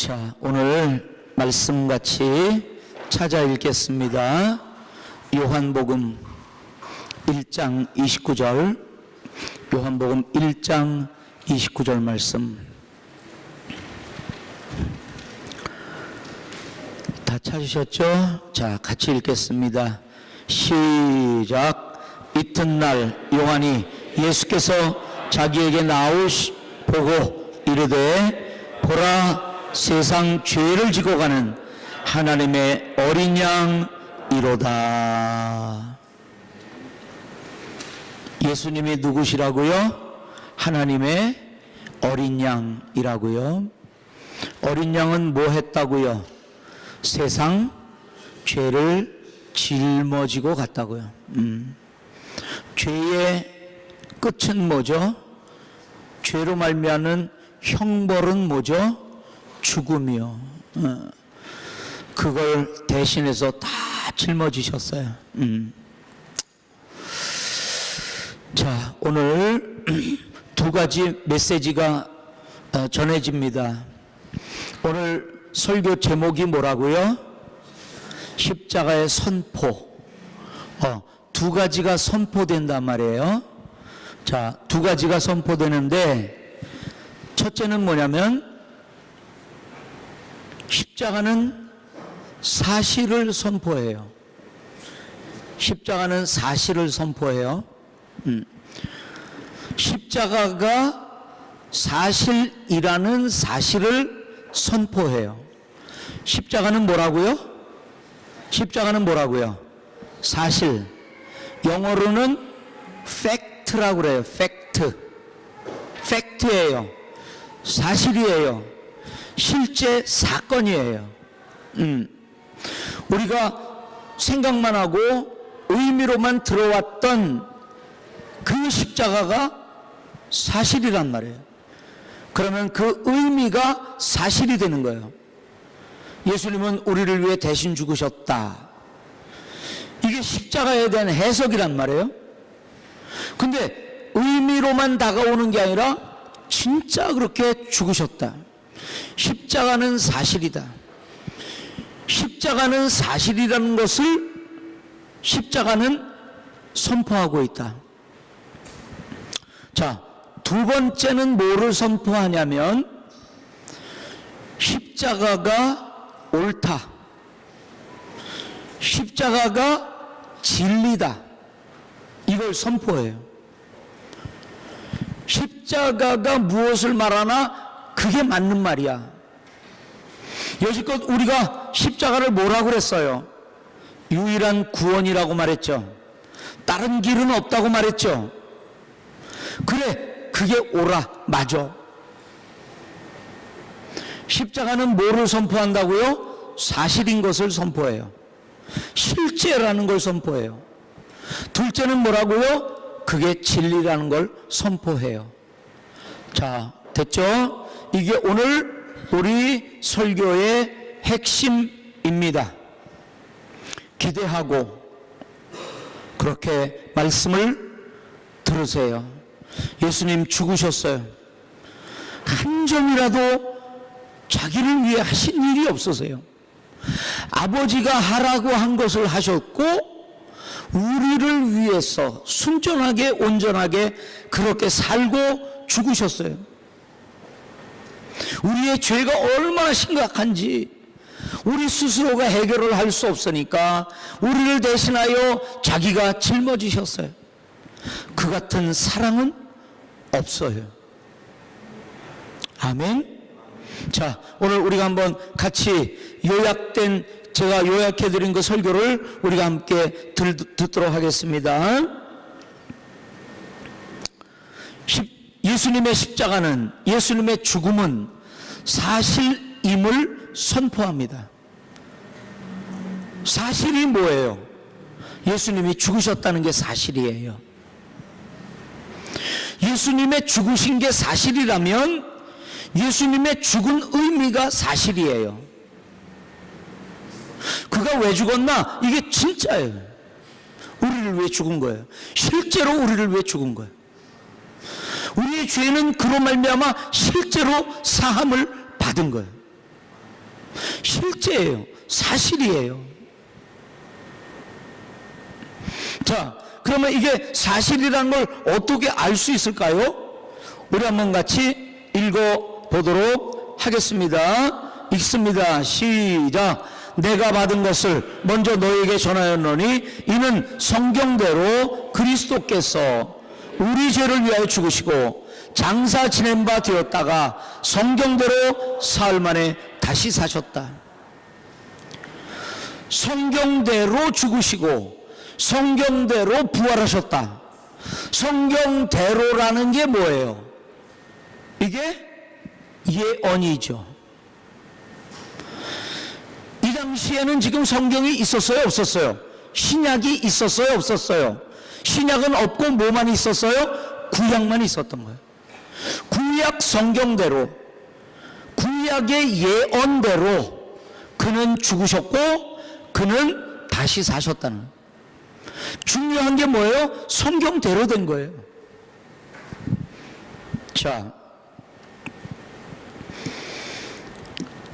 자, 오늘 말씀 같이 찾아 읽겠습니다. 요한복음 1장 29절, 요한복음 1장 29절 말씀. 다 찾으셨죠? 자, 같이 읽겠습니다. 시작. 이튿날 요한이 예수께서 자기에게 보고 이르되, 보라, 세상 죄를 지고 가는 하나님의 어린 양이로다. 예수님이 누구시라고요? 하나님의 어린 양이라고요. 어린 양은 뭐 했다고요? 세상 죄를 짊어지고 갔다고요. 죄의 끝은 뭐죠? 죄로 말미암는 형벌은 뭐죠? 죽음이요. 그걸 대신해서 다 짊어지셨어요. 자, 오늘 두 가지 메시지가 전해집니다. 오늘 설교 제목이 뭐라고요? 십자가의 선포. 두 가지가 선포된단 말이에요. 자, 두 가지가 선포되는데, 첫째는 뭐냐면 십자가는 사실을 선포해요. 십자가는 사실을 선포해요. 십자가가 사실이라는 사실을 선포해요. 십자가는 뭐라고요? 십자가는 뭐라고요? 사실. 영어로는 팩트라고 그래요. 팩트. 팩트예요. 사실이에요. 실제 사건이에요. 우리가 생각만 하고 의미로만 들어왔던 그 십자가가 사실이란 말이에요. 그러면 그 의미가 사실이 되는 거예요. 예수님은 우리를 위해 대신 죽으셨다. 이게 십자가에 대한 해석이란 말이에요. 근데 의미로만 다가오는 게 아니라 진짜 그렇게 죽으셨다. 십자가는 사실이다. 십자가는 사실이라는 것을 십자가는 선포하고 있다. 자, 두 번째는 뭐를 선포하냐면 십자가가 옳다. 십자가가 진리다. 이걸 선포해요. 십자가가 무엇을 말하나 그게 맞는 말이야. 여지껏 우리가 십자가를 뭐라고 그랬어요? 유일한 구원이라고 말했죠. 다른 길은 없다고 말했죠. 그래, 그게 옳아, 맞아. 십자가는 뭐를 선포한다고요? 사실인 것을 선포해요. 실제라는 걸 선포해요. 둘째는 뭐라고요? 그게 진리라는 걸 선포해요. 자, 됐죠? 이게 오늘 우리 설교의 핵심입니다. 기대하고 그렇게 말씀을 들으세요. 예수님 죽으셨어요. 한 점이라도 자기를 위해 하신 일이 없으세요. 아버지가 하라고 한 것을 하셨고 우리를 위해서 순전하게 온전하게 그렇게 살고 죽으셨어요. 우리의 죄가 얼마나 심각한지 우리 스스로가 해결을 할 수 없으니까 우리를 대신하여 자기가 짊어지셨어요. 그 같은 사랑은 없어요. 아멘. 자, 오늘 우리가 한번 같이 요약된, 제가 요약해드린 그 설교를 우리가 함께 듣도록 하겠습니다. 예수님의 십자가는, 예수님의 죽음은 사실임을 선포합니다. 사실이 뭐예요? 예수님이 죽으셨다는 게 사실이에요. 예수님의 죽으신 게 사실이라면 예수님의 죽은 의미가 사실이에요. 그가 왜 죽었나? 이게 진짜예요. 우리를 위해 죽은 거예요. 실제로 우리를 위해 죽은 거예요. 우리의 죄는 그로 말미암아 실제로 사함을 받은 거예요. 실제예요. 사실이에요. 자, 그러면 이게 사실이라는 걸 어떻게 알 수 있을까요? 우리 한번 같이 읽어보도록 하겠습니다. 읽습니다. 시작. 내가 받은 것을 먼저 너에게 전하였노니 이는 성경대로 그리스도께서 우리 죄를 위하여 죽으시고 장사 지낸 바 되었다가 성경대로 사흘 만에 다시 사셨다. 성경대로 죽으시고 성경대로 부활하셨다. 성경대로라는 게 뭐예요? 이게 예언이죠. 이 당시에는 지금 성경이 있었어요, 없었어요? 신약이 있었어요, 없었어요? 신약은 없고 뭐만 있었어요? 구약만 있었던 거예요. 구약 성경대로, 구약의 예언대로 그는 죽으셨고 그는 다시 사셨다는 거예요. 중요한 게 뭐예요? 성경대로 된 거예요. 자,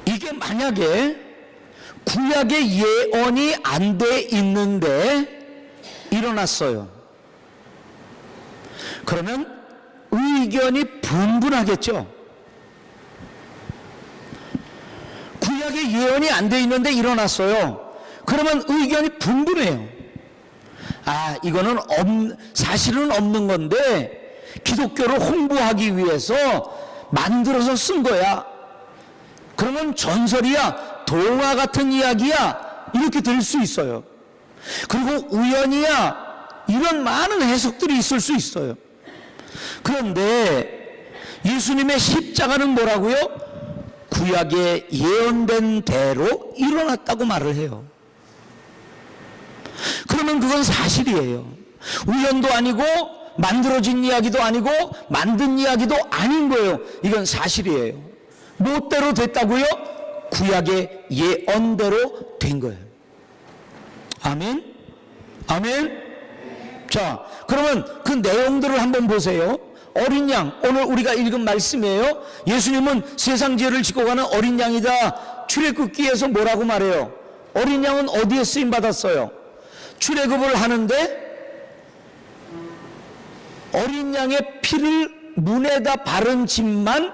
이게 만약에 구약의 예언이 안 돼 있는데 일어났어요. 그러면 의견이 분분하겠죠. 구약의 예언이 안 돼 있는데 일어났어요. 그러면 의견이 분분해요. 아, 이거는 사실은 없는 건데 기독교를 홍보하기 위해서 만들어서 쓴 거야. 그러면 전설이야, 동화 같은 이야기야, 이렇게 될 수 있어요. 그리고 우연이야, 이런 많은 해석들이 있을 수 있어요. 그런데 예수님의 십자가는 뭐라고요? 구약에 예언된 대로 일어났다고 말을 해요. 그러면 그건 사실이에요. 우연도 아니고 만들어진 이야기도 아니고 만든 이야기도 아닌 거예요. 이건 사실이에요. 뭐대로 됐다고요? 구약의 예언대로 된 거예요. 아멘? 아멘? 자, 그러면 그 내용들을 한번 보세요. 어린 양, 오늘 우리가 읽은 말씀이에요. 예수님은 세상 죄를 지고 가는 어린 양이다. 출애굽기에서 뭐라고 말해요? 어린 양은 어디에 쓰임 받았어요? 출애굽을 하는데 어린 양의 피를 문에다 바른 집만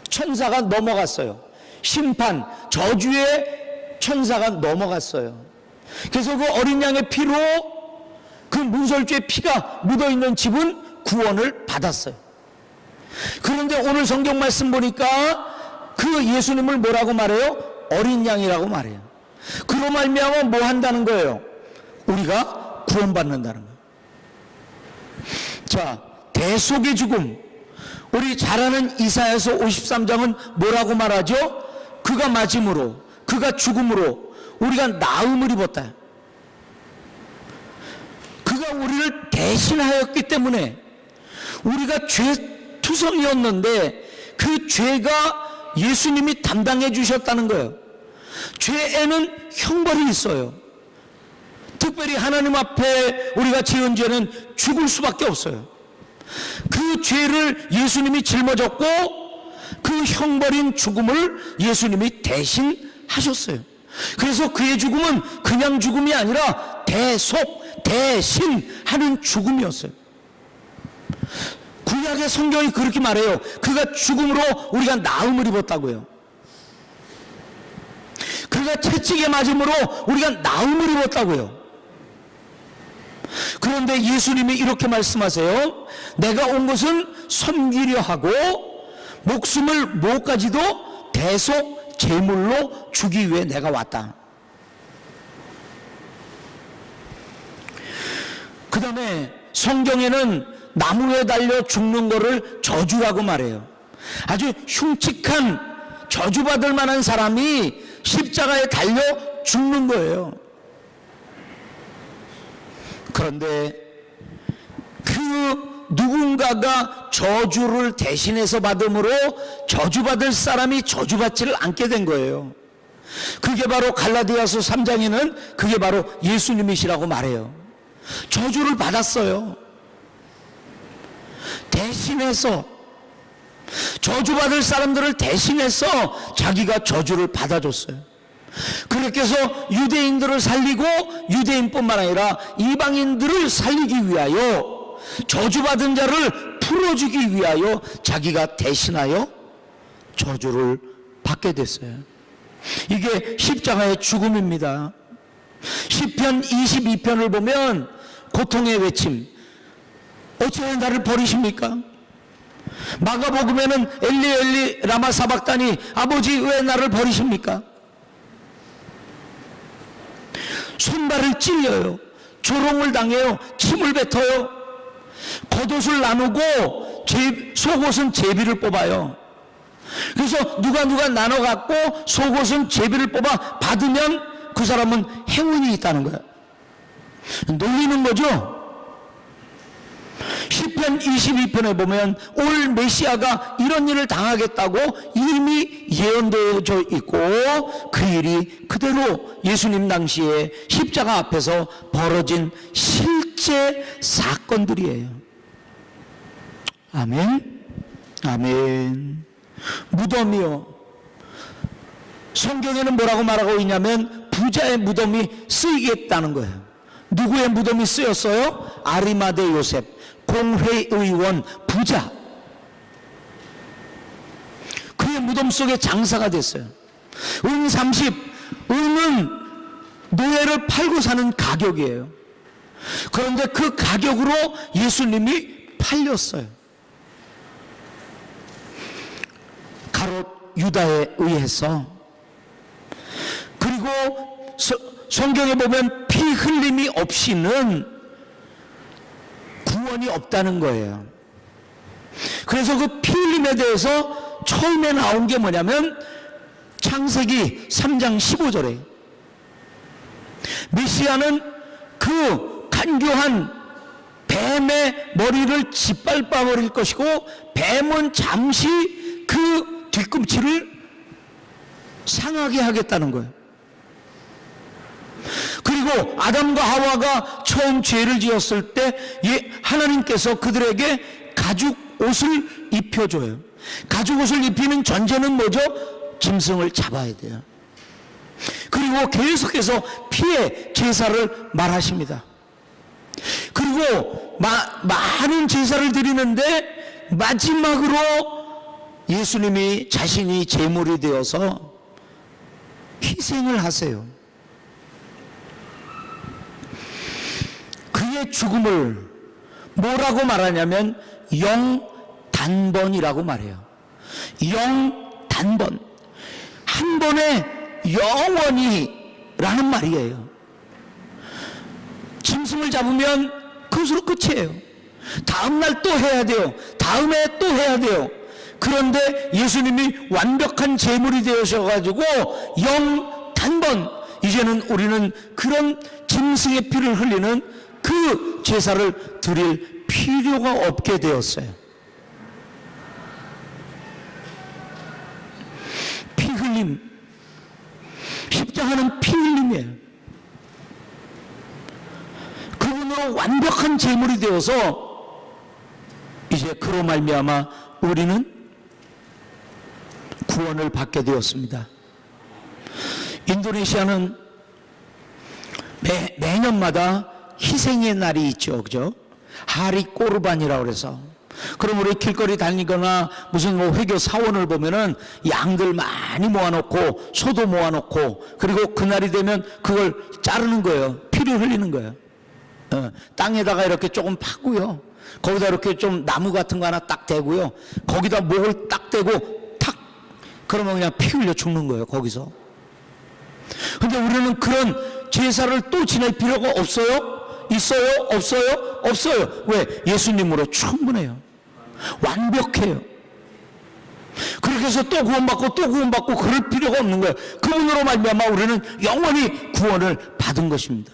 천사가 넘어갔어요. 심판, 저주의 천사가 넘어갔어요. 그래서 그 어린 양의 피로 그 문설주의 피가 묻어있는 집은 구원을 받았어요. 그런데 오늘 성경 말씀 보니까 그 예수님을 뭐라고 말해요? 어린 양이라고 말해요. 그로 말미암아 뭐 한다는 거예요? 우리가 구원받는다는 거예요. 자, 대속의 죽음. 우리 잘 아는 이사야서 53장은 뭐라고 말하죠? 그가 맞음으로, 그가 죽음으로 우리가 나음을 입었다. 그가 우리를 대신하였기 때문에 우리가 죄투성이었는데 그 죄가 예수님이 담당해 주셨다는 거예요. 죄에는 형벌이 있어요. 특별히 하나님 앞에 우리가 지은 죄는 죽을 수밖에 없어요. 그 죄를 예수님이 짊어졌고 그 형벌인 죽음을 예수님이 대신 하셨어요. 그래서 그의 죽음은 그냥 죽음이 아니라 대속, 대신하는 죽음이었어요. 구약의 성경이 그렇게 말해요. 그가 죽음으로 우리가 나음을 입었다고요. 그가 채찍에 맞음으로 우리가 나음을 입었다고요. 그런데 예수님이 이렇게 말씀하세요. 내가 온 것은 섬기려 하고 목숨을 뭐까지도 대속 제물로 주기 위해 내가 왔다. 그 다음에 성경에는 나무에 달려 죽는 거를 저주라고 말해요. 아주 흉측한 저주받을 만한 사람이 십자가에 달려 죽는 거예요. 그런데 그 누군가가 저주를 대신해서 받음으로 저주받을 사람이 저주받지를 않게 된 거예요. 그게 바로 갈라디아서 3장에는 그게 바로 예수님이시라고 말해요. 저주를 받았어요. 대신해서 저주받을 사람들을 대신해서 자기가 저주를 받아줬어요. 그렇게 해서 유대인들을 살리고 유대인뿐만 아니라 이방인들을 살리기 위하여, 저주받은 자를 풀어주기 위하여 자기가 대신하여 저주를 받게 됐어요. 이게 십자가의 죽음입니다. 시편 22편을 보면 고통의 외침, 어찌하여 나를 버리십니까? 마가복음에는 엘리 엘리 라마 사박다니, 아버지 왜 나를 버리십니까? 손발을 찔려요. 조롱을 당해요. 침을 뱉어요. 겉옷을 나누고 속옷은 제비를 뽑아요. 그래서 누가 나눠 갖고 속옷은 제비를 뽑아 받으면 그 사람은 행운이 있다는 거예요. 놀리는 거죠. 시편 22편에 보면 올 메시아가 이런 일을 당하겠다고 이미 예언되어져 있고, 그 일이 그대로 예수님 당시에 십자가 앞에서 벌어진 실제 사건들이에요. 아멘, 아멘. 무덤이요, 성경에는 뭐라고 말하고 있냐면 부자의 무덤이 쓰이겠다는 거예요. 누구의 무덤이 쓰였어요? 아리마대 요셉, 공회의원 부자, 그의 무덤 속에 장사가 됐어요. 은 30, 은은 노예를 팔고 사는 가격이에요. 그런데 그 가격으로 예수님이 팔렸어요. 가롯 유다에 의해서. 그리고 성경에 보면 피 흘림이 없이는 구원이 없다는 거예요. 그래서 그 피 흘림에 대해서 처음에 나온 게 뭐냐면 창세기 3장 15절에 메시아는 그 간교한 뱀의 머리를 짓밟아 버릴 것이고, 뱀은 잠시 그 뒤꿈치를 상하게 하겠다는 거예요. 그리고 아담과 하와가 처음 죄를 지었을 때 하나님께서 그들에게 가죽 옷을 입혀줘요. 가죽 옷을 입히는 전제는 뭐죠? 짐승을 잡아야 돼요. 그리고 계속해서 피의 제사를 말하십니다. 그리고 많은 제사를 드리는데 마지막으로 예수님이 자신이 제물이 되어서 희생을 하세요. 그의 죽음을 뭐라고 말하냐면 영단번이라고 말해요. 영단번, 한 번에 영원히 라는 말이에요. 짐승을 잡으면 그것으로 끝이에요. 다음날 또 해야 돼요. 다음에 또 해야 돼요. 그런데 예수님이 완벽한 제물이 되셔가지고 영단번, 이제는 우리는 그런 짐승의 피를 흘리는 그 제사를 드릴 필요가 없게 되었어요. 피 흘림, 십자가는 피 흘림이에요. 그분으로 완벽한 제물이 되어서 이제 그로 말미암아 우리는 구원을 받게 되었습니다. 인도네시아는 매년마다 희생의 날이 있죠, 그죠? 하리 꼬르반이라고 그래서, 그럼 우리 길거리 다니거나 무슨 뭐 회교 사원을 보면은 양들 많이 모아놓고 소도 모아놓고, 그리고 그날이 되면 그걸 자르는 거예요. 피를 흘리는 거예요. 땅에다가 이렇게 조금 파고요, 거기다 이렇게 좀 나무 같은 거 하나 딱 대고요, 거기다 목을 딱 대고 탁, 그러면 그냥 피 흘려 죽는 거예요, 거기서. 근데 우리는 그런 제사를 또 지낼 필요가 없어요? 있어요? 없어요? 없어요. 왜? 예수님으로 충분해요. 완벽해요. 그렇게 해서 또 구원받고 또 구원받고 그럴 필요가 없는 거예요. 그분으로 말미암아 우리는 영원히 구원을 받은 것입니다.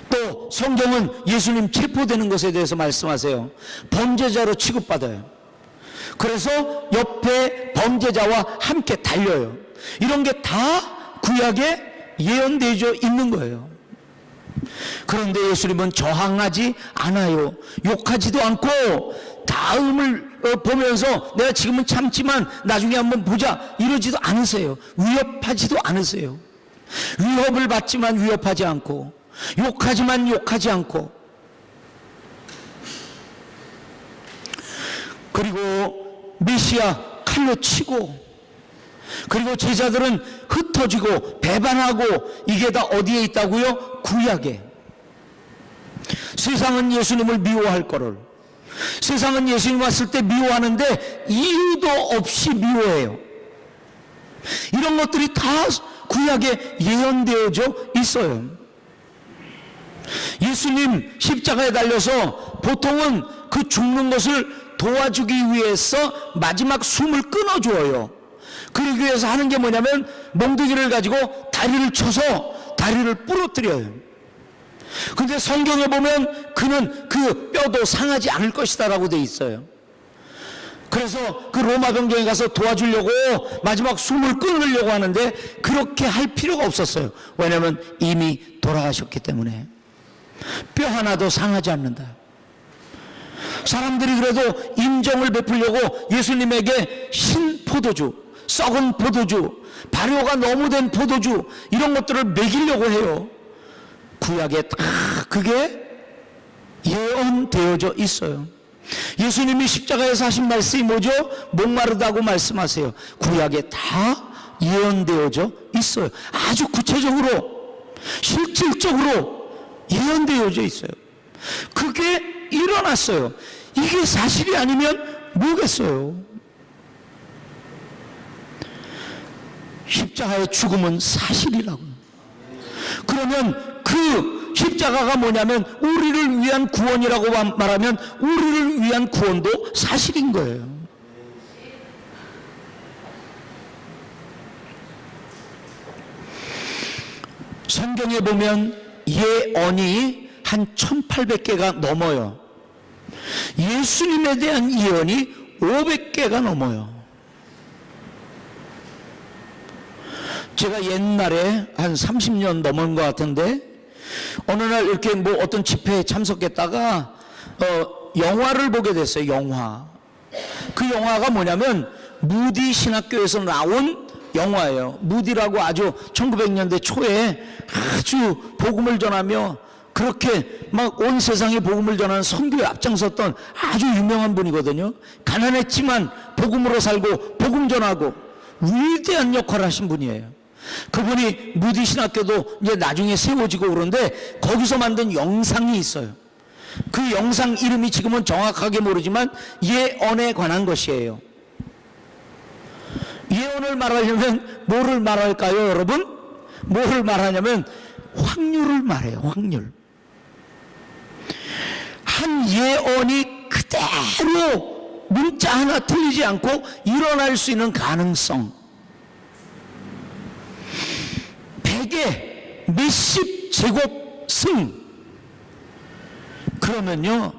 또 성경은 예수님 체포되는 것에 대해서 말씀하세요. 범죄자로 취급받아요. 그래서 옆에 범죄자와 함께 달려요. 이런 게 다 구약에 예언되어 있는 거예요. 그런데 예수님은 저항하지 않아요. 욕하지도 않고 다음을 보면서 내가 지금은 참지만 나중에 한번 보자 이러지도 않으세요. 위협하지도 않으세요. 위협을 받지만 위협하지 않고, 욕하지만 욕하지 않고, 그리고 메시아 칼로 치고, 그리고 제자들은 흩어지고 배반하고, 이게 다 어디에 있다고요? 구약에. 세상은 예수님을 미워할 거를, 세상은 예수님 왔을 때 미워하는데 이유도 없이 미워해요. 이런 것들이 다 구약에 예언되어져 있어요. 예수님 십자가에 달려서 보통은 그 죽는 것을 도와주기 위해서 마지막 숨을 끊어줘요. 그러기 위해서 하는 게 뭐냐면 몽둥이를 가지고 다리를 쳐서 다리를 부러뜨려요. 근데 성경에 보면 그는 그 뼈도 상하지 않을 것이다 라고 돼 있어요. 그래서 그 로마 병정에 가서 도와주려고 마지막 숨을 끊으려고 하는데 그렇게 할 필요가 없었어요. 왜냐하면 이미 돌아가셨기 때문에. 뼈 하나도 상하지 않는다. 사람들이 그래도 인정을 베풀려고 예수님에게 신포도주, 썩은 포도주, 발효가 너무 된 포도주, 이런 것들을 먹이려고 해요. 구약에 다 그게 예언되어져 있어요. 예수님이 십자가에서 하신 말씀이 뭐죠? 목마르다고 말씀하세요. 구약에 다 예언되어져 있어요. 아주 구체적으로, 실질적으로 예언되어져 있어요. 그게 일어났어요. 이게 사실이 아니면 뭐겠어요? 십자가의 죽음은 사실이라고요. 그러면 그 십자가가 뭐냐면 우리를 위한 구원이라고 말하면 우리를 위한 구원도 사실인 거예요. 성경에 보면 예언이 한 1800개가 넘어요. 예수님에 대한 예언이 500개가 넘어요. 제가 옛날에 한 30년 넘은 것 같은데 어느 날 이렇게 뭐 어떤 집회에 참석했다가 영화를 보게 됐어요. 영화. 그 영화가 뭐냐면 무디 신학교에서 나온 영화예요. 무디라고 아주 1900년대 초에 아주 복음을 전하며 그렇게 막 온 세상에 복음을 전하는 선교에 앞장섰던 아주 유명한 분이거든요. 가난했지만 복음으로 살고 복음 전하고 위대한 역할을 하신 분이에요. 그분이 무디 신학교도 이제 나중에 세워지고 그런데 거기서 만든 영상이 있어요. 그 영상 이름이 지금은 정확하게 모르지만 예언에 관한 것이에요. 예언을 말하려면 뭐를 말할까요, 여러분? 뭐를 말하냐면 확률을 말해요. 확률. 한 예언이 그대로 문자 하나 틀리지 않고 일어날 수 있는 가능성. 100에 몇십 제곱 승. 그러면요,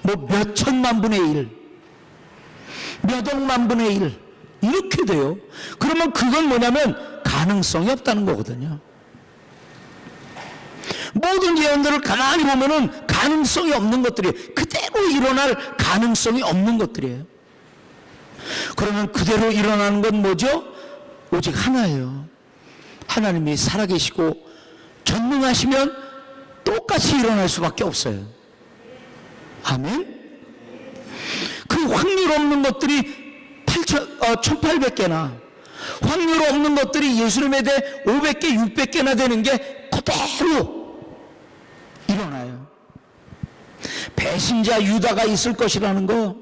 뭐 몇 천만 분의 1, 몇 억만 분의 1 이렇게 돼요. 그러면 그건 뭐냐면 가능성이 없다는 거거든요. 모든 예언들을 가만히 보면은 가능성이 없는 것들이에요. 그대로 일어날 가능성이 없는 것들이에요. 그러면 그대로 일어나는 건 뭐죠? 오직 하나예요. 하나님이 살아계시고 전능하시면 똑같이 일어날 수밖에 없어요. 아멘? 그 확률 없는 것들이 1800개나, 확률 없는 것들이 예수님에 대해 500개, 600개나 되는 게 그대로 일어나요. 배신자 유다가 있을 것이라는 거,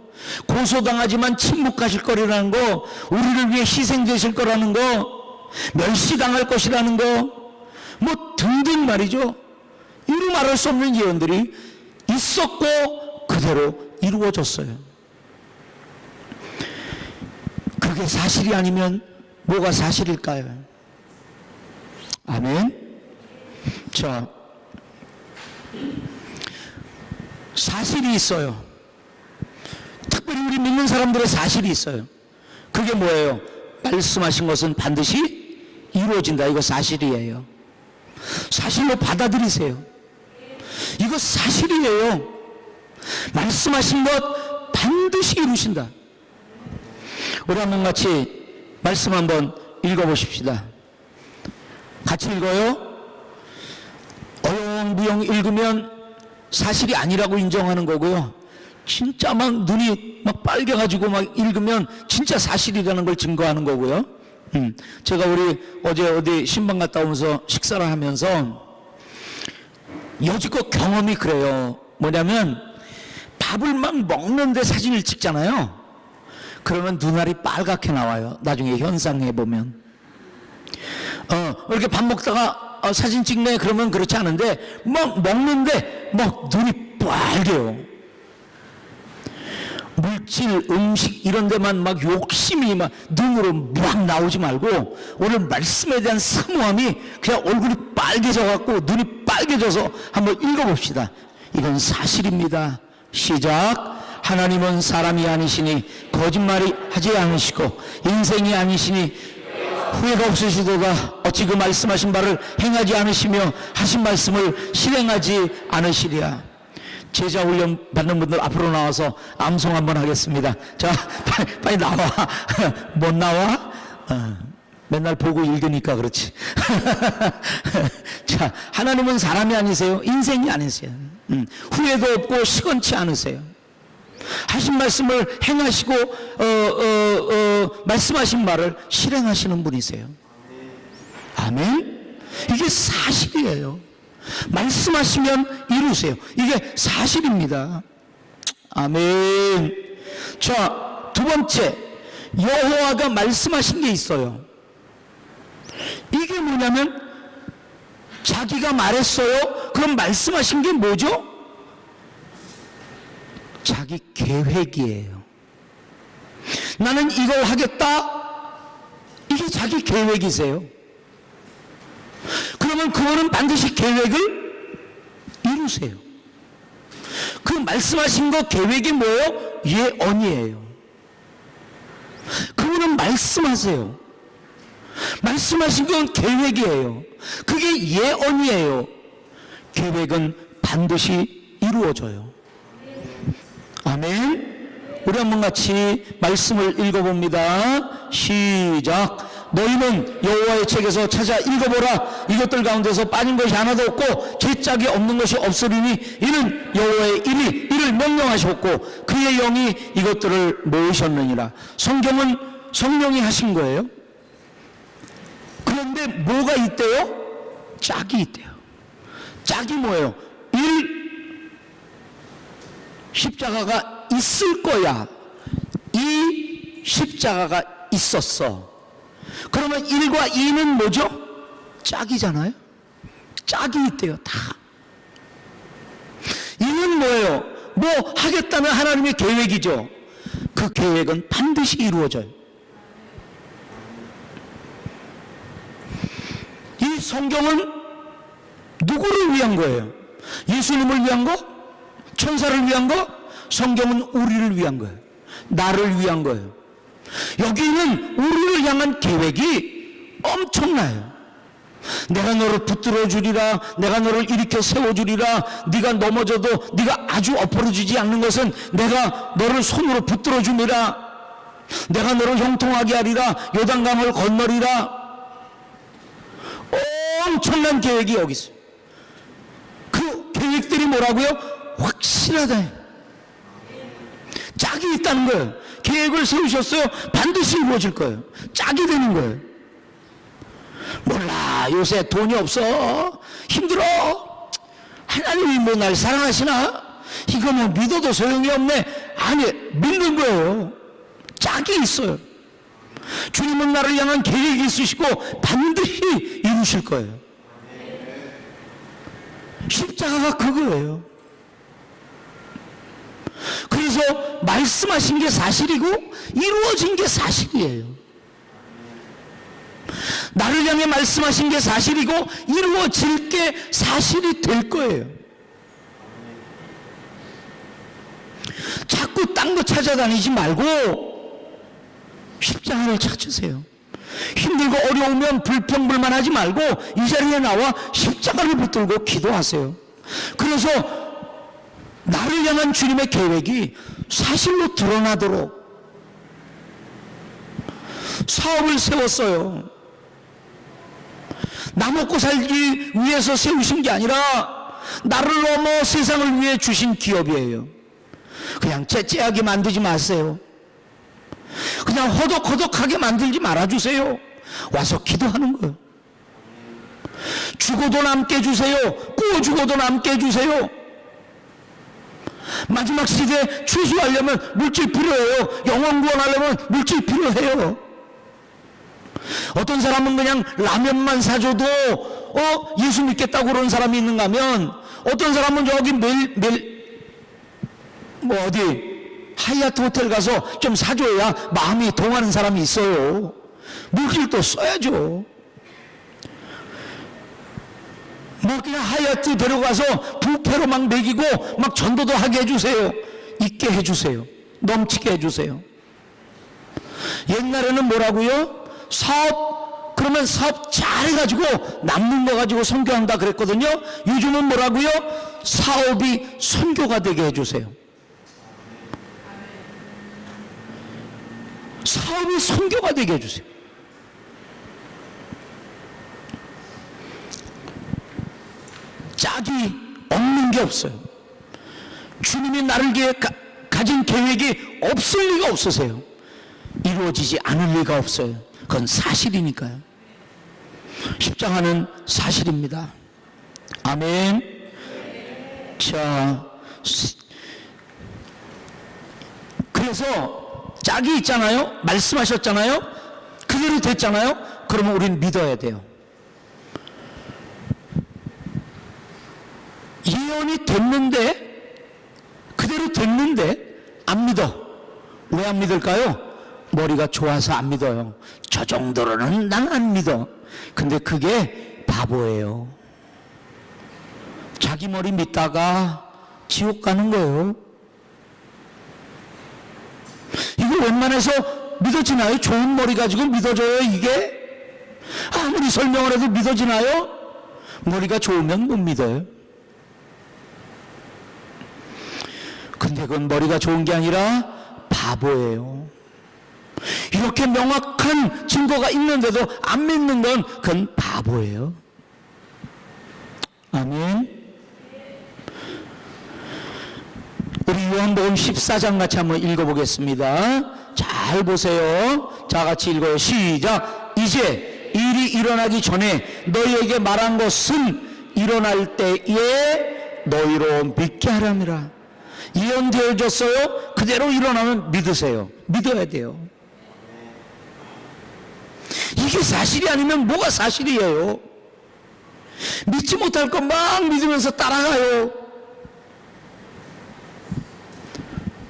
고소당하지만 침묵하실 거라는 거, 우리를 위해 희생되실 거라는 거, 멸시당할 것이라는 거, 뭐 등등 말이죠. 이루 말할 수 없는 예언들이 있었고 그대로 이루어졌어요. 그게 사실이 아니면 뭐가 사실일까요? 아멘. 자, 사실이 있어요. 특별히 우리 믿는 사람들의 사실이 있어요. 그게 뭐예요? 말씀하신 것은 반드시 이루어진다. 이거 사실이에요. 사실로 받아들이세요. 이거 사실이에요. 말씀하신 것 반드시 이루신다. 우리 한번 같이 말씀 한번 읽어보십시다. 같이 읽어요. 어영부영 읽으면 사실이 아니라고 인정하는 거고요. 진짜 막 눈이 막 빨개가지고 막 읽으면 진짜 사실이라는 걸 증거하는 거고요. 제가 우리 어제 어디 신방 갔다 오면서 식사를 하면서 여지껏 경험이 그래요. 뭐냐면 밥을 막 먹는데 사진을 찍잖아요. 그러면 눈알이 빨갛게 나와요. 나중에 현상해 보면. 이렇게 밥 먹다가 사진 찍네 그러면 그렇지 않은데 막 먹는데 막 눈이 빨개요. 물질, 음식 이런 데만 막 욕심이 막 눈으로 막 나오지 말고 오늘 말씀에 대한 사모함이 그냥 얼굴이 빨개져 갖고 눈이 빨개져서 한번 읽어봅시다. 이건 사실입니다. 시작. 하나님은 사람이 아니시니 거짓말이 하지 않으시고 인생이 아니시니 후회가 없으시도다. 어찌 그 말씀하신 바를 행하지 않으시며 하신 말씀을 실행하지 않으시랴. 제자 훈련 받는 분들 앞으로 나와서 암송 한번 하겠습니다. 자, 빨리 나와. 못 나와? 맨날 보고 읽으니까 그렇지. 자, 하나님은 사람이 아니세요. 인생이 아니세요. 후회도 없고 시건치 않으세요. 하신 말씀을 행하시고 말씀하신 말을 실행하시는 분이세요. 아멘. 이게 사실이에요. 말씀하시면 이루세요. 이게 사실입니다. 아멘. 자, 두 번째, 여호와가 말씀하신 게 있어요. 이게 뭐냐면 자기가 말했어요. 그럼 말씀하신 게 뭐죠? 자기 계획이에요. 나는 이걸 하겠다. 이게 자기 계획이세요. 그러면 그거는 반드시 계획을 이루세요. 그 말씀하신 거 계획이 뭐예요? 예언이에요. 그거는 말씀하세요. 말씀하신 건 계획이에요. 그게 예언이에요. 계획은 반드시 이루어져요. 아멘. 우리 한번 같이 말씀을 읽어봅니다. 시작. 너희는 여호와의 책에서 찾아 읽어보라. 이것들 가운데서 빠진 것이 하나도 없고 죄짝이 없는 것이 없으리니 이는 여호와의 입이 이를 명령하셨고 그의 영이 이것들을 모으셨느니라. 성경은 성령이 하신 거예요. 그런데 뭐가 있대요? 짝이 있대요. 짝이 뭐예요? 십자가가 있을 거야. 이 십자가가 있었어. 그러면 1과 2는 뭐죠? 짝이잖아요. 짝이 있대요. 다. 2는 뭐예요? 뭐 하겠다는 하나님의 계획이죠. 그 계획은 반드시 이루어져요. 이 성경은 누구를 위한 거예요? 예수님을 위한 거? 천사를 위한 거? 성경은 우리를 위한 거예요. 나를 위한 거예요. 여기는 우리를 향한 계획이 엄청나요. 내가 너를 붙들어 주리라. 내가 너를 일으켜 세워주리라. 네가 넘어져도 네가 아주 엎어지지 않는 것은 내가 너를 손으로 붙들어 줍니다. 내가 너를 형통하게 하리라. 요단강을 건너리라. 엄청난 계획이 여기 있어요. 그 계획들이 뭐라고요? 확실하다. 짝이 있다는 거예요. 계획을 세우셨어요. 반드시 이루어질 거예요. 짝이 되는 거예요. 몰라, 요새 돈이 없어, 힘들어, 하나님이 뭐 날 사랑하시나? 이거 뭐 믿어도 소용이 없네. 아니, 믿는 거예요. 짝이 있어요. 주님은 나를 향한 계획이 있으시고 반드시 이루실 거예요. 십자가가 그거예요. 그래서 말씀하신 게 사실이고 이루어진 게 사실이에요. 나를 향해 말씀하신 게 사실이고 이루어질 게 사실이 될 거예요. 자꾸 딴 거 찾아다니지 말고 십자가를 찾으세요. 힘들고 어려우면 불평불만하지 말고 이 자리에 나와 십자가를 붙들고 기도하세요. 그래서 나를 향한 주님의 계획이 사실로 드러나도록 사업을 세웠어요. 나 먹고 살기 위해서 세우신 게 아니라 나를 넘어 세상을 위해 주신 기업이에요. 그냥 째째하게 만들지 마세요. 그냥 허덕허덕하게 만들지 말아주세요. 와서 기도하는 거예요. 죽어도 남게 해주세요. 구워 죽어도 남게 해주세요. 마지막 시대에 추수하려면 물질 필요해요. 영혼 구원하려면 물질 필요해요. 어떤 사람은 그냥 라면만 사줘도 예수 믿겠다고 그러는 사람이 있는가 하면, 어떤 사람은 저기 매일 어디 하얏트 호텔 가서 좀 사줘야 마음이 동하는 사람이 있어요. 물질도 써야죠. 막 그냥 하얏트 데려가서 부페로 막 먹이고 막 전도도 하게 해주세요. 있게 해주세요. 넘치게 해주세요. 옛날에는 뭐라고요? 그러면 사업 잘해가지고 남는 거 가지고 선교한다 그랬거든요. 요즘은 뭐라고요? 사업이 선교가 되게 해주세요. 사업이 선교가 되게 해주세요. 짝이 없는 게 없어요. 주님이 나를 위해 가진 계획이 없을 리가 없으세요. 이루어지지 않을 리가 없어요. 그건 사실이니까요. 십자가는 사실입니다. 아멘. 자, 그래서 짝이 있잖아요. 말씀하셨잖아요. 그대로 됐잖아요. 그러면 우리는 믿어야 돼요. 예언이 됐는데, 그대로 됐는데 안 믿어. 왜 안 믿을까요? 머리가 좋아서 안 믿어요. 저 정도로는 난 안 믿어. 근데 그게 바보예요. 자기 머리 믿다가 지옥 가는 거예요. 이거 웬만해서 믿어지나요? 좋은 머리 가지고 믿어져요 이게? 아무리 설명을 해도 믿어지나요? 머리가 좋으면 못 믿어요. 근데 그건 머리가 좋은 게 아니라 바보예요. 이렇게 명확한 증거가 있는데도 안 믿는 건 그건 바보예요. 아멘. 우리 요한복음 14장 같이 한번 읽어보겠습니다. 잘 보세요. 자, 같이 읽어요. 시작. 이제 일이 일어나기 전에 너희에게 말한 것은 일어날 때에 너희로 믿게 하랍니다. 예언되어졌어요. 그대로 일어나면 믿으세요. 믿어야 돼요. 이게 사실이 아니면 뭐가 사실이에요? 믿지 못할 거 막 믿으면서 따라가요.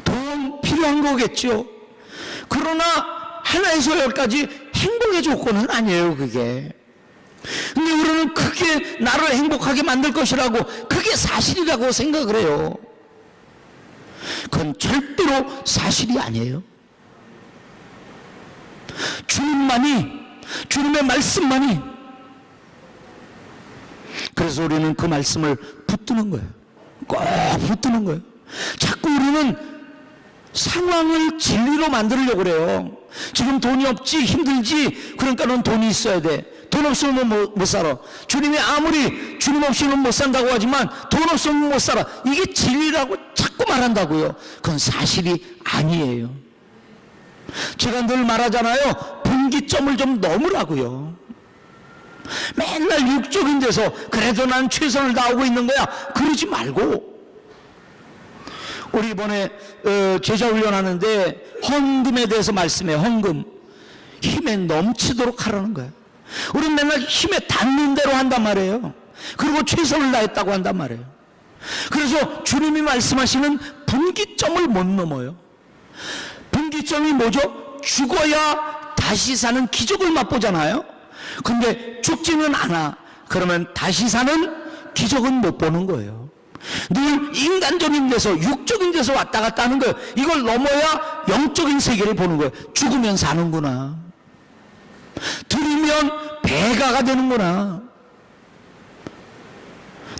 돈 필요한 거겠죠. 그러나 하나에서 열까지 행복의 조건은 아니에요, 그게. 근데 우리는 그게 나를 행복하게 만들 것이라고, 그게 사실이라고 생각을 해요. 그건 절대로 사실이 아니에요. 주님의 말씀만이. 그래서 우리는 그 말씀을 붙드는 거예요. 꼭 붙드는 거예요. 자꾸 우리는 상황을 진리로 만들려고 그래요. 지금 돈이 없지, 힘들지, 그러니까 넌 돈이 있어야 돼. 돈 없으면 못 살아. 주님이 아무리 주님 없이는 못 산다고 하지만 돈 없으면 못 살아. 이게 진리라고 자꾸 말한다고요. 그건 사실이 아니에요. 제가 늘 말하잖아요. 분기점을 좀 넘으라고요. 맨날 육적인 데서 그래도 난 최선을 다하고 있는 거야, 그러지 말고. 우리 이번에 제자 훈련하는데 헌금에 대해서 말씀해요. 헌금. 힘에 넘치도록 하라는 거예요. 우리는 맨날 힘에 닿는 대로 한단 말이에요. 그리고 최선을 다했다고 한단 말이에요. 그래서 주님이 말씀하시는 분기점을 못 넘어요. 분기점이 뭐죠? 죽어야 다시 사는 기적을 맛보잖아요. 근데 죽지는 않아. 그러면 다시 사는 기적은 못 보는 거예요. 늘 인간적인 데서, 육적인 데서 왔다 갔다 하는 거예요. 이걸 넘어야 영적인 세계를 보는 거예요. 죽으면 사는구나. 드리면 배가가 되는구나.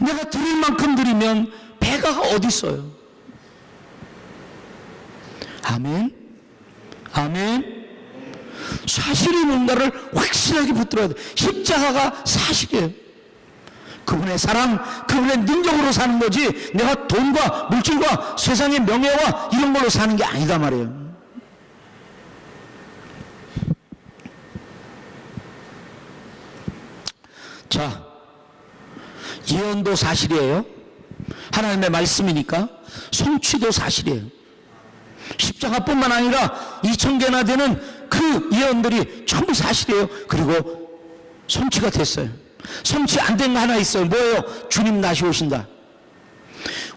내가 드릴 만큼 드리면 배가가 어디 있어요? 아멘? 아멘? 사실이 뭔가를 확실하게 붙들어야 돼. 십자가가 사실이에요. 그분의 사랑, 그분의 능력으로 사는 거지 내가 돈과 물질과 세상의 명예와 이런 걸로 사는 게 아니다 말이에요. 자, 예언도 사실이에요. 하나님의 말씀이니까. 성취도 사실이에요. 십자가뿐만 아니라 2000개나 되는 그 예언들이 전부 사실이에요. 그리고 성취가 됐어요. 성취 안 된 거 하나 있어요. 뭐예요? 주님 다시 오신다.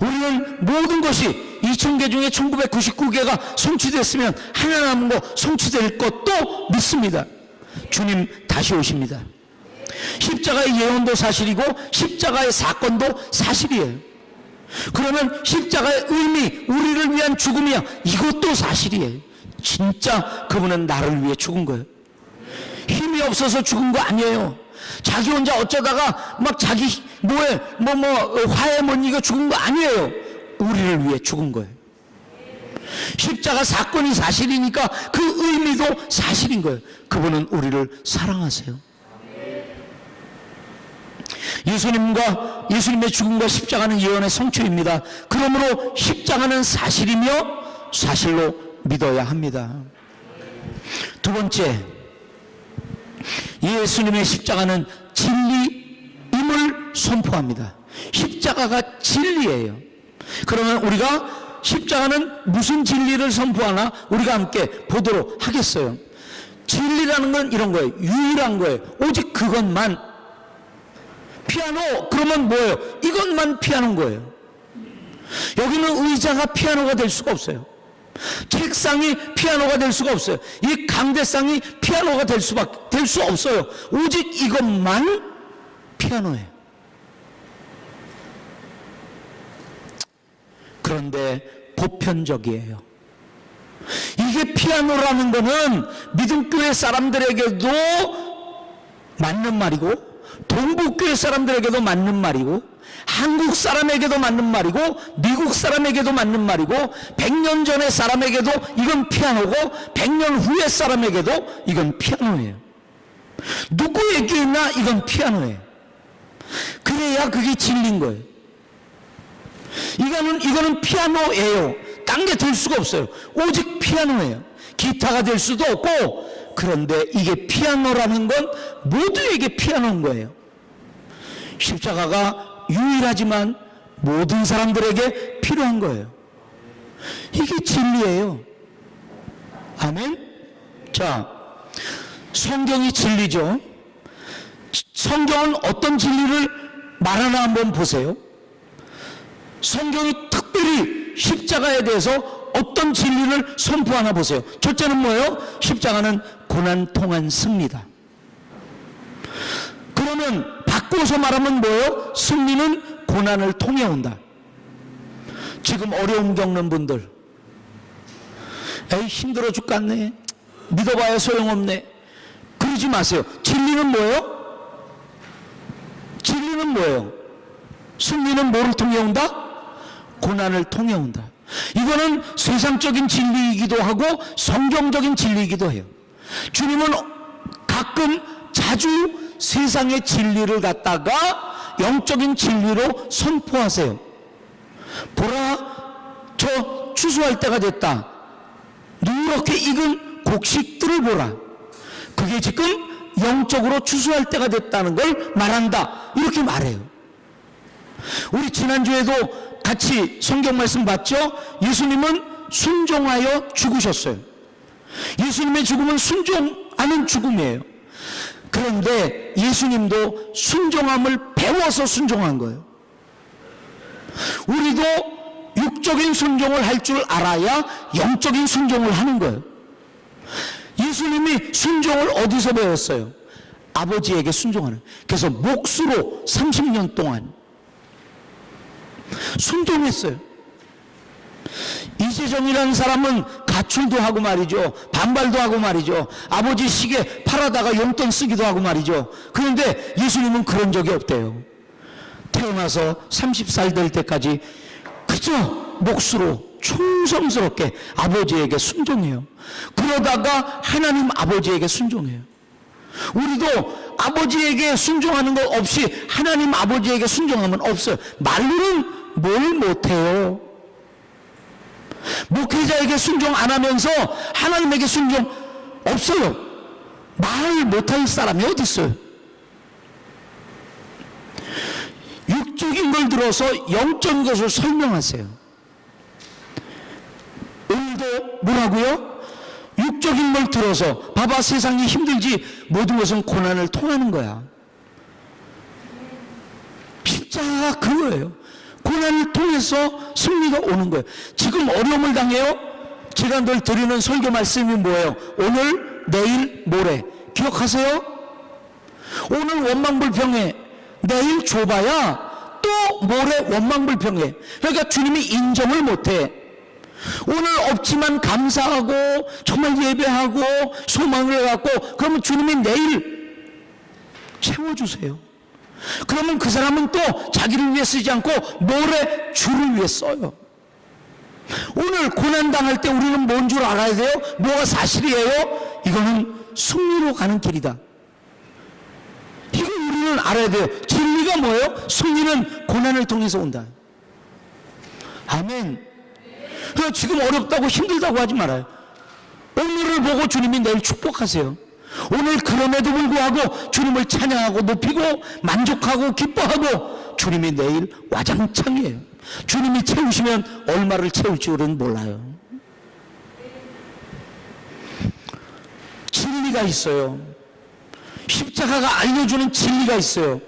우리는 모든 것이 2000개 중에 1999개가 성취됐으면 하나 남은 거 성취될 것도 믿습니다. 주님 다시 오십니다. 십자가의 예언도 사실이고 십자가의 사건도 사실이에요. 그러면 십자가의 의미, 우리를 위한 죽음이야, 이것도 사실이에요. 진짜 그분은 나를 위해 죽은 거예요. 힘이 없어서 죽은 거 아니에요. 자기 혼자 어쩌다가 막 자기 화해 못 이겨 죽은 거 아니에요. 우리를 위해 죽은 거예요. 십자가 사건이 사실이니까 그 의미도 사실인 거예요. 그분은 우리를 사랑하세요. 예수님의 죽음과 십자가는 예언의 성취입니다. 그러므로 십자가는 사실이며 사실로 믿어야 합니다. 두 번째, 예수님의 십자가는 진리임을 선포합니다. 십자가가 진리예요. 그러면 우리가 십자가는 무슨 진리를 선포하나 우리가 함께 보도록 하겠어요. 진리라는 건 이런 거예요. 유일한 거예요. 오직 그것만. 피아노, 그러면 뭐예요? 이것만 피아노인 거예요. 여기는 의자가 피아노가 될 수가 없어요. 책상이 피아노가 될 수가 없어요. 이 강대상이 피아노가 될 수 없어요. 오직 이것만 피아노예요. 그런데 보편적이에요. 이게 피아노라는 거는 믿음교회 사람들에게도 맞는 말이고 동북교회 사람들에게도 맞는 말이고 한국 사람에게도 맞는 말이고 미국 사람에게도 맞는 말이고 100년 전의 사람에게도 이건 피아노고 100년 후의 사람에게도 이건 피아노예요. 누구에게나 이건 피아노예요. 그래야 그게 진리인 거예요. 이거는 피아노예요. 딴 게 될 수가 없어요. 오직 피아노예요. 기타가 될 수도 없고. 그런데 이게 피아노라는 건 모두에게 피아노인 거예요. 십자가가 유일하지만 모든 사람들에게 필요한 거예요. 이게 진리예요. 아멘? 자, 성경이 진리죠. 성경은 어떤 진리를 말하나 한번 보세요. 성경이 특별히 십자가에 대해서 어떤 진리를 선포하나 보세요. 첫째는 뭐예요? 십자가는 고난 통한 승리다. 그러면 바꿔서 말하면 뭐예요? 승리는 고난을 통해 온다. 지금 어려움 겪는 분들, 에이 힘들어 죽겠네, 믿어봐야 소용없네, 그러지 마세요. 진리는 뭐예요? 진리는 뭐예요? 승리는 뭐를 통해 온다? 고난을 통해 온다. 이거는 세상적인 진리이기도 하고 성경적인 진리이기도 해요. 주님은 가끔 자주 세상의 진리를 갖다가 영적인 진리로 선포하세요. 보라, 저 추수할 때가 됐다. 누렇게 익은 곡식들을 보라. 그게 지금 영적으로 추수할 때가 됐다는 걸 말한다. 이렇게 말해요. 우리 지난주에도 같이 성경 말씀 봤죠? 예수님은 순종하여 죽으셨어요. 예수님의 죽음은 순종하는 죽음이에요. 그런데 예수님도 순종함을 배워서 순종한 거예요. 우리도 육적인 순종을 할 줄 알아야 영적인 순종을 하는 거예요. 예수님이 순종을 어디서 배웠어요? 아버지에게 순종하는. 그래서 몫으로 30년 동안 순종했어요. 이재정이라는 사람은 가출도 하고 말이죠. 반발도 하고 말이죠. 아버지 시계 팔아다가 용돈 쓰기도 하고 말이죠. 그런데 예수님은 그런 적이 없대요. 태어나서 30살 될 때까지 그저 몫으로 충성스럽게 아버지에게 순종해요. 그러다가 하나님 아버지에게 순종해요. 우리도 아버지에게 순종하는 것 없이 하나님 아버지에게 순종하면 없어요. 말로는 뭘 못해요. 목회자에게 순종 안 하면서 하나님에게 순종 없어요. 말 못할 사람이 어디 있어요? 육적인 걸 들어서 영적인 것을 설명하세요. 오늘도 뭐라고요? 육적인 걸 들어서 봐봐, 세상이 힘들지 모든 것은 고난을 통하는 거야. 십자가가 그거예요. 고난을 통해서 승리가 오는 거예요. 지금 어려움을 당해요. 제가 늘 드리는 설교 말씀이 뭐예요? 오늘, 내일, 모레. 기억하세요? 오늘 원망불평해. 내일 줘봐야 또 모레 원망불평해. 그러니까 주님이 인정을 못해. 오늘 없지만 감사하고 정말 예배하고 소망을 갖고 그러면 주님이 내일 채워주세요. 그러면 그 사람은 또 자기를 위해 쓰지 않고 모레 주를 위해 써요. 오늘 고난당할 때 우리는 뭔 줄 알아야 돼요? 뭐가 사실이에요? 이거는 승리로 가는 길이다. 이거 우리는 알아야 돼요. 진리가 뭐예요? 승리는 고난을 통해서 온다. 아멘. 그래서 지금 어렵다고 힘들다고 하지 말아요. 오늘을 보고 주님이 내일 축복하세요. 오늘 그럼에도 불구하고 주님을 찬양하고 높이고 만족하고 기뻐하고 주님이 내일 와장창이에요. 주님이 채우시면 얼마를 채울지 우리는 몰라요. 진리가 있어요. 십자가가 알려주는 진리가 있어요.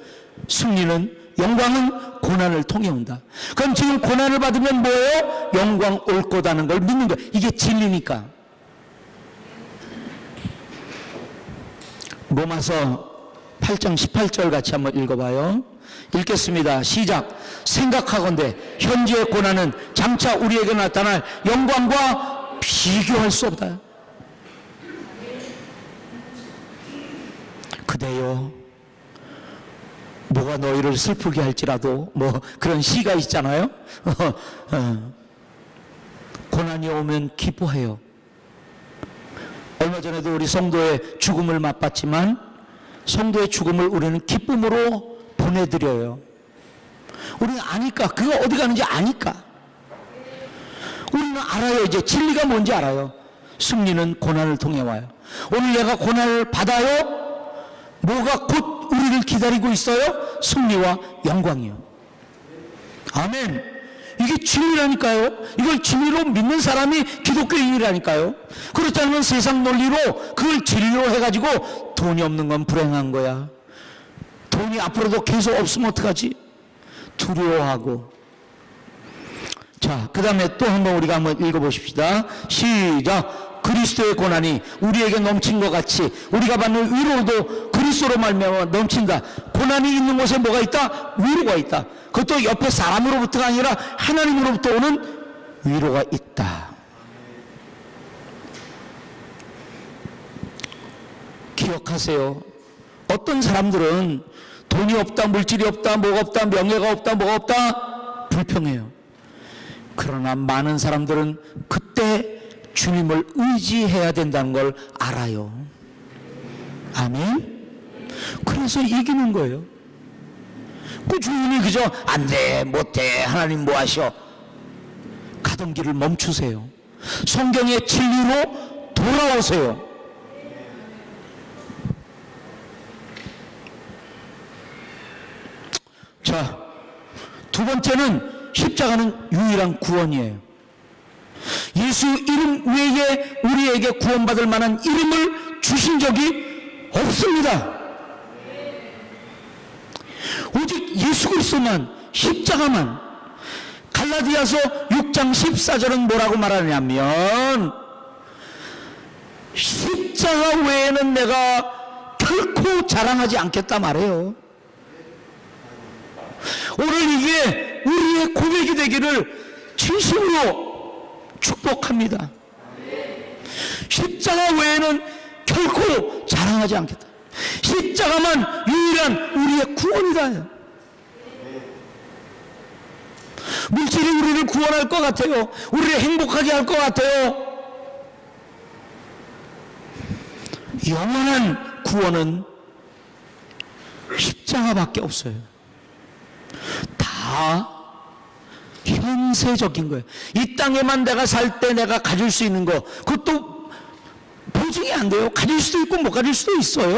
승리는, 영광은 고난을 통해 온다. 그럼 지금 고난을 받으면 뭐예요? 영광 올 거다는 걸 믿는 거예요. 이게 진리니까. 로마서 8장 18절 같이 한번 읽어봐요. 읽겠습니다. 시작. 생각하건대 현재의 고난은 장차 우리에게 나타날 영광과 비교할 수 없다. 그대여 뭐가 너희를 슬프게 할지라도 뭐 그런 시가 있잖아요. 고난이 오면 기뻐해요. 얼마 전에도 우리 성도의 죽음을 맛봤지만 성도의 죽음을 우리는 기쁨으로 보내드려요. 우리는 아니까, 그거 어디 가는지 아니까. 우리는 알아요. 이제 진리가 뭔지 알아요. 승리는 고난을 통해 와요. 오늘 내가 고난을 받아요. 뭐가 곧 우리를 기다리고 있어요? 승리와 영광이요. 아멘. 이게 진리라니까요. 이걸 진리로 믿는 사람이 기독교인이라니까요. 그렇지 않으면 세상 논리로 그걸 진리로 해가지고 돈이 없는 건 불행한 거야. 돈이 앞으로도 계속 없으면 어떡하지? 두려워하고. 자, 그 다음에 또 한번 우리가 한번 읽어보십시다. 시작. 그리스도의 고난이 우리에게 넘친 것 같이 우리가 받는 위로도 그리스도로 말미암아 넘친다. 고난이 있는 곳에 뭐가 있다? 위로가 있다. 그것도 옆에 사람으로부터가 아니라 하나님으로부터 오는 위로가 있다. 기억하세요. 어떤 사람들은 돈이 없다, 물질이 없다, 뭐가 없다, 명예가 없다, 뭐가 없다, 불평해요. 그러나 많은 사람들은 그때 주님을 의지해야 된다는 걸 알아요. 아멘. 그래서 이기는 거예요. 그 주인이 그저 안 돼, 못돼, 하나님 뭐 하셔, 가던 길을 멈추세요. 성경의 진리로 돌아오세요. 자, 두 번째는 십자가는 유일한 구원이에요. 예수 이름 외에 우리에게 구원받을 만한 이름을 주신 적이 없습니다. 오직 예수 그리스도만, 십자가만. 갈라디아서 6장 14절은 뭐라고 말하냐면 십자가 외에는 내가 결코 자랑하지 않겠다 말해요. 오늘 이게 우리의 고백이 되기를 진심으로 축복합니다. 십자가 외에는 결코 자랑하지 않겠다. 십자가만 유일한 우리의 구원이다. 물질이 우리를 구원할 것 같아요. 우리를 행복하게 할 것 같아요. 영원한 구원은 십자가밖에 없어요. 다 현세적인 거예요. 이 땅에만 내가 살 때 내가 가질 수 있는 거, 그것도 보증이 안 돼요. 가질 수도 있고 못 가질 수도 있어요.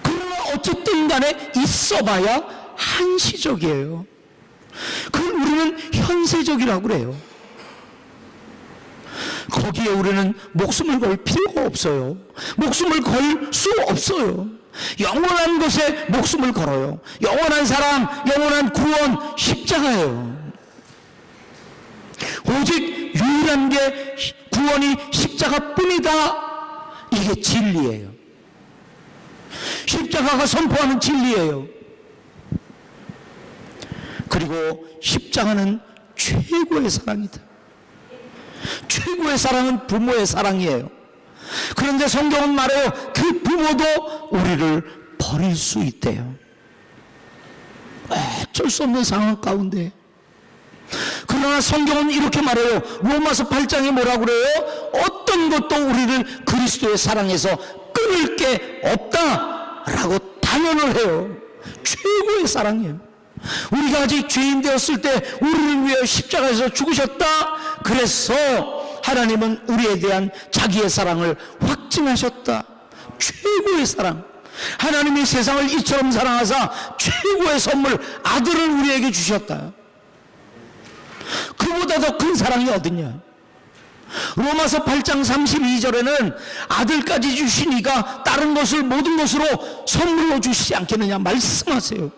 그러나 어쨌든 간에 있어봐야 한시적이에요. 그걸 우리는 현세적이라고 그래요. 거기에 우리는 목숨을 걸 필요가 없어요. 목숨을 걸 수 없어요. 영원한 것에 목숨을 걸어요. 영원한 사랑, 영원한 구원, 십자가예요. 오직 유일한 게 구원이 십자가뿐이다. 이게 진리예요. 십자가가 선포하는 진리예요. 그리고 십자가는 최고의 사랑이다. 최고의 사랑은 부모의 사랑이에요. 그런데 성경은 말해요. 그 부모도 우리를 버릴 수 있대요. 어쩔 수 없는 상황 가운데. 그러나 성경은 이렇게 말해요. 로마서 8장에 뭐라고 그래요? 어떤 것도 우리를 그리스도의 사랑에서 끊을 게 없다라고 단언을 해요. 최고의 사랑이에요. 우리가 아직 죄인 되었을 때 우리를 위해 십자가에서 죽으셨다. 그래서 하나님은 우리에 대한 자기의 사랑을 확증하셨다. 최고의 사랑. 하나님이 세상을 이처럼 사랑하사 최고의 선물 아들을 우리에게 주셨다. 그보다 더 큰 사랑이 어딨냐. 로마서 8장 32절에는 아들까지 주시니까 다른 것을 모든 것으로 선물로 주시지 않겠느냐 말씀하세요.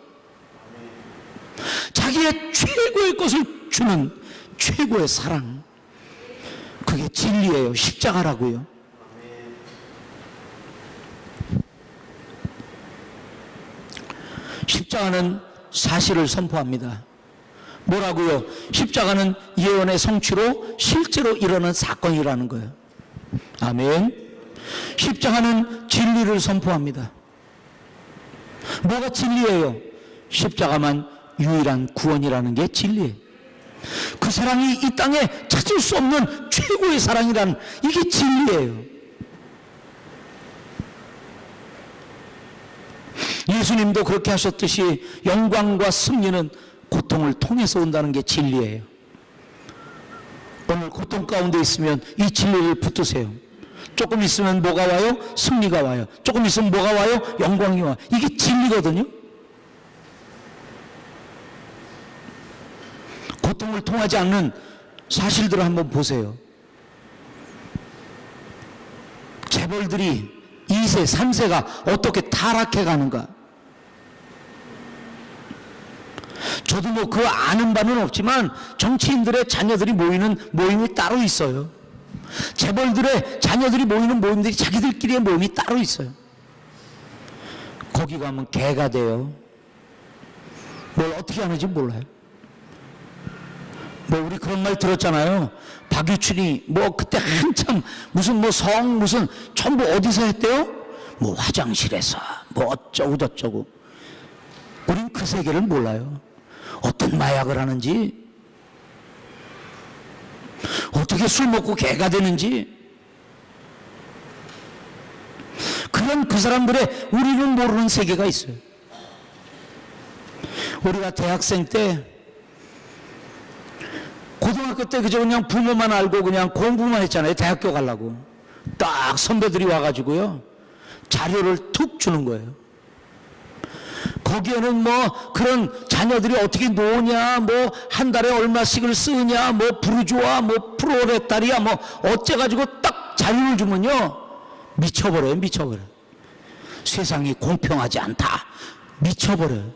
자기의 최고의 것을 주는 최고의 사랑, 그게 진리예요. 십자가라고요. 십자가는 사실을 선포합니다. 뭐라고요? 십자가는 예언의 성취로 실제로 일어난 사건이라는 거예요. 아멘. 십자가는 진리를 선포합니다. 뭐가 진리예요? 십자가만 유일한 구원이라는 게 진리예요. 그 사랑이 이 땅에 찾을 수 없는 최고의 사랑이라는, 이게 진리예요. 예수님도 그렇게 하셨듯이 영광과 승리는 고통을 통해서 온다는 게 진리예요. 오늘 고통 가운데 있으면 이 진리를 붙드세요. 조금 있으면 뭐가 와요? 승리가 와요. 조금 있으면 뭐가 와요? 영광이 와요. 이게 진리거든요. 고통을 통하지 않는 사실들을 한번 보세요. 재벌들이 2세, 3세가 어떻게 타락해 가는가. 저도 뭐 그 아는 바는 없지만 정치인들의 자녀들이 모이는 모임이 따로 있어요. 재벌들의 자녀들이 모이는 모임들이 자기들끼리의 모임이 따로 있어요. 거기 가면 개가 돼요. 뭘 어떻게 하는지 몰라요. 뭐 우리 그런 말 들었잖아요. 박유춘이 뭐 그때 한참 무슨 뭐 성 무슨 전부 어디서 했대요? 뭐 화장실에서 뭐 어쩌고 저쩌고. 우린 그 세계를 몰라요. 어떤 마약을 하는지, 어떻게 술 먹고 개가 되는지, 그런 그 사람들의 우리는 모르는 세계가 있어요. 우리가 대학생 때, 고등학교 때 그저 그냥 부모만 알고 그냥 공부만 했잖아요. 대학교 가려고. 딱 선배들이 와가지고요, 자료를 툭 주는 거예요. 거기에는 뭐 그런 자녀들이 어떻게 노냐, 뭐 한 달에 얼마씩을 쓰냐, 뭐 부르주아, 뭐 프로레타리아, 뭐 어째가지고 딱 자료를 주면요 미쳐버려요. 미쳐버려. 세상이 공평하지 않다. 미쳐버려요.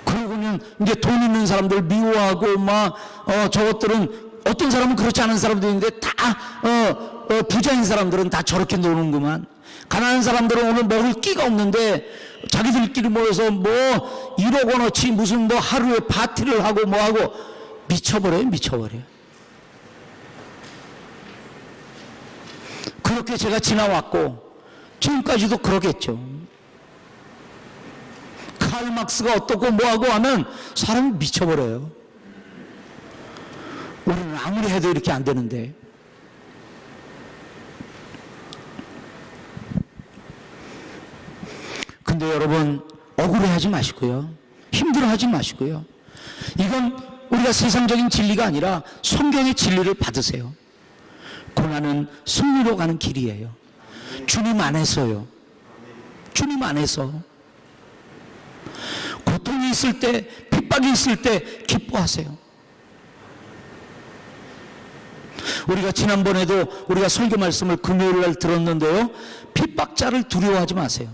그러고는 이제 돈 있는 사람들 미워하고 막 저것들은, 어떤 사람은 그렇지 않은 사람도 있는데 다 부자인 사람들은 다 저렇게 노는구만. 가난한 사람들은 오늘 먹을 끼가 없는데 자기들끼리 모여서 뭐 1억 원어치 무슨 뭐 하루에 파티를 하고 뭐 하고. 미쳐버려요. 미쳐버려요. 그렇게 제가 지나왔고 지금까지도 그러겠죠. 칼 막스가 어떻고 뭐하고 하면 사람이 미쳐버려요. 우리는 아무리 해도 이렇게 안 되는데. 근데 여러분, 억울해하지 마시고요, 힘들어하지 마시고요, 이건 우리가 세상적인 진리가 아니라 성경의 진리를 받으세요. 고난은 승리로 가는 길이에요. 주님 안에서요. 주님 안에서. 고통이 있을 때, 핍박이 있을 때 기뻐하세요. 우리가 지난번에도 우리가 설교 말씀을 금요일 날 들었는데요, 핍박자를 두려워하지 마세요.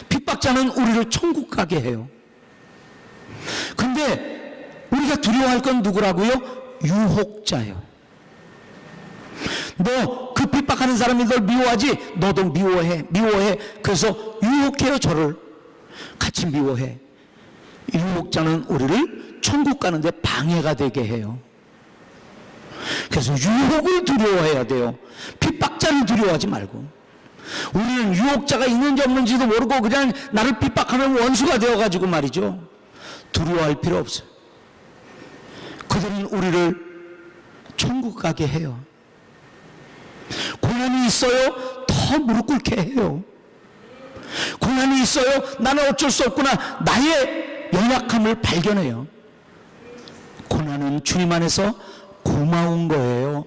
핍박자는 우리를 천국 가게 해요. 근데 우리가 두려워할 건 누구라고요? 유혹자예요. 너 그 핍박하는 사람이 널 미워하지? 너도 미워해. 그래서 유혹해요. 저를 같이 미워해. 유혹자는 우리를 천국 가는데 방해가 되게 해요. 그래서 유혹을 두려워해야 돼요. 핍박자를 두려워하지 말고. 우리는 유혹자가 있는지 없는지도 모르고 그냥 나를 핍박하는 원수가 되어가지고 말이죠, 두려워할 필요 없어요. 그들은 우리를 천국 가게 해요. 고난이 있어요? 더 무릎 꿇게 해요. 고난이 있어요? 나는 어쩔 수 없구나, 나의 연약함을 발견해요. 고난은 주님 안에서 고마운 거예요.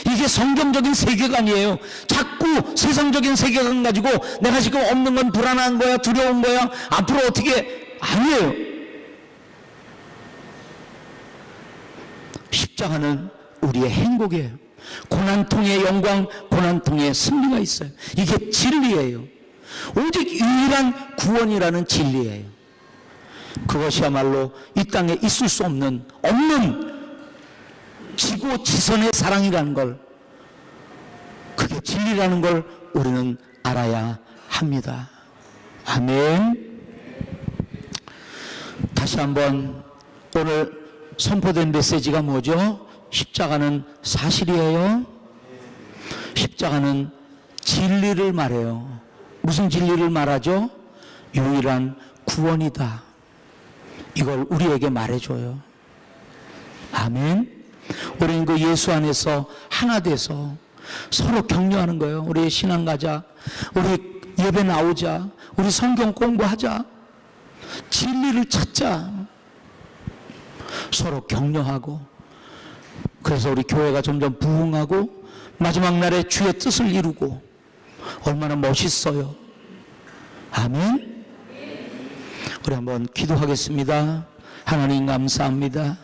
이게 성경적인 세계관이에요. 자꾸 세상적인 세계관 가지고 내가 지금 없는 건 불안한 거야, 두려운 거야, 앞으로 어떻게, 아니에요. 십자가는 우리의 행복이에요. 고난통의 영광, 고난통의 승리가 있어요. 이게 진리예요. 오직 유일한 구원이라는 진리예요. 그것이야말로 이 땅에 있을 수 없는 지고지선의 사랑이라는 걸, 그게 진리라는 걸 우리는 알아야 합니다. 아멘. 다시 한번 오늘 선포된 메시지가 뭐죠? 십자가는 사실이에요. 십자가는 진리를 말해요. 무슨 진리를 말하죠? 유일한 구원이다. 이걸 우리에게 말해줘요. 아멘. 우리는 그 예수 안에서 하나 돼서 서로 격려하는 거예요. 우리 신앙 가자, 우리 예배 나오자, 우리 성경 공부하자, 진리를 찾자, 서로 격려하고. 그래서 우리 교회가 점점 부흥하고 마지막 날에 주의 뜻을 이루고, 얼마나 멋있어요. 아멘. 우리 한번 기도하겠습니다. 하나님 감사합니다.